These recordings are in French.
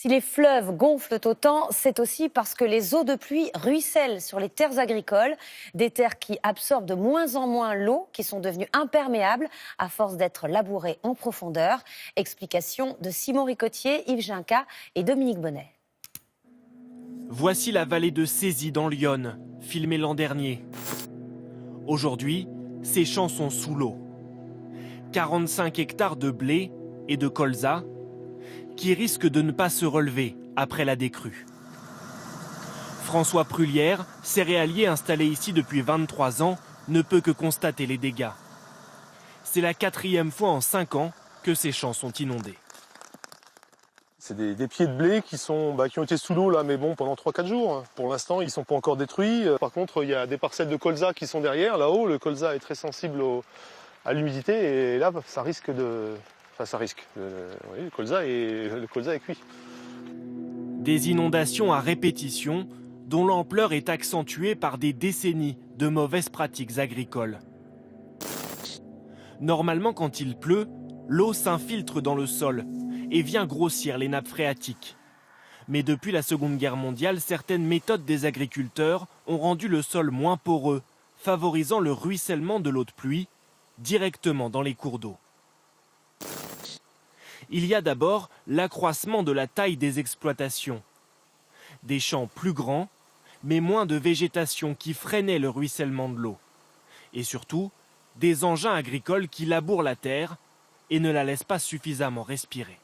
Si les fleuves gonflent autant, c'est aussi parce que les eaux de pluie ruissellent sur les terres agricoles, des terres qui absorbent de moins en moins l'eau, qui sont devenues imperméables à force d'être labourées en profondeur. Explication de Simon Ricotier, Yves Ginca et Dominique Bonnet. Voici la vallée de Cézy dans l'Yonne, filmée l'an dernier. Aujourd'hui, ces champs sont sous l'eau. 45 hectares de blé et de colza qui risquent de ne pas se relever après la décrue. François Prulière, céréalier installé ici depuis 23 ans, ne peut que constater les dégâts. C'est la 4e fois en 5 ans que ces champs sont inondés. C'est des pieds de blé qui ont été sous l'eau là, mais bon, pendant 3-4 jours. Pour l'instant, ils ne sont pas encore détruits. Par contre, il y a des parcelles de colza qui sont derrière, là-haut. Le colza est très sensible à l'humidité et là, ça risque de... Enfin, ça risque. Oui, le colza est cuit. Des inondations à répétition dont l'ampleur est accentuée par des décennies de mauvaises pratiques agricoles. Normalement, quand il pleut, l'eau s'infiltre dans le sol et vient grossir les nappes phréatiques. Mais depuis la Seconde Guerre mondiale, certaines méthodes des agriculteurs ont rendu le sol moins poreux, favorisant le ruissellement de l'eau de pluie directement dans les cours d'eau. Il y a d'abord l'accroissement de la taille des exploitations. Des champs plus grands, mais moins de végétation qui freinait le ruissellement de l'eau. Et surtout, des engins agricoles qui labourent la terre et ne la laissent pas suffisamment respirer.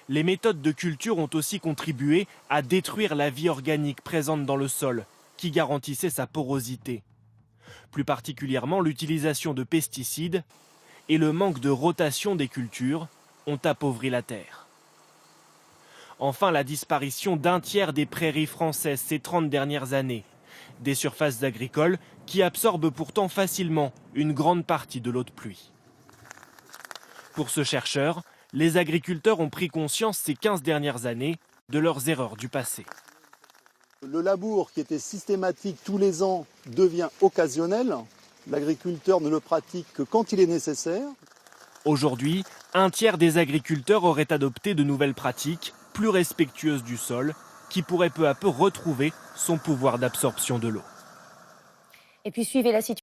Les méthodes de culture ont aussi contribué à détruire la vie organique présente dans le sol, qui garantissait sa porosité. Plus particulièrement, l'utilisation de pesticides et le manque de rotation des cultures ont appauvri la terre. Enfin, la disparition d'un tiers des prairies françaises ces 30 dernières années. Des surfaces agricoles qui absorbent pourtant facilement une grande partie de l'eau de pluie. Pour ce chercheur, les agriculteurs ont pris conscience ces 15 dernières années de leurs erreurs du passé. Le labour qui était systématique tous les ans devient occasionnel. L'agriculteur ne le pratique que quand il est nécessaire. Aujourd'hui, un tiers des agriculteurs auraient adopté de nouvelles pratiques plus respectueuses du sol qui pourraient peu à peu retrouver son pouvoir d'absorption de l'eau. Et puis suivez la situation.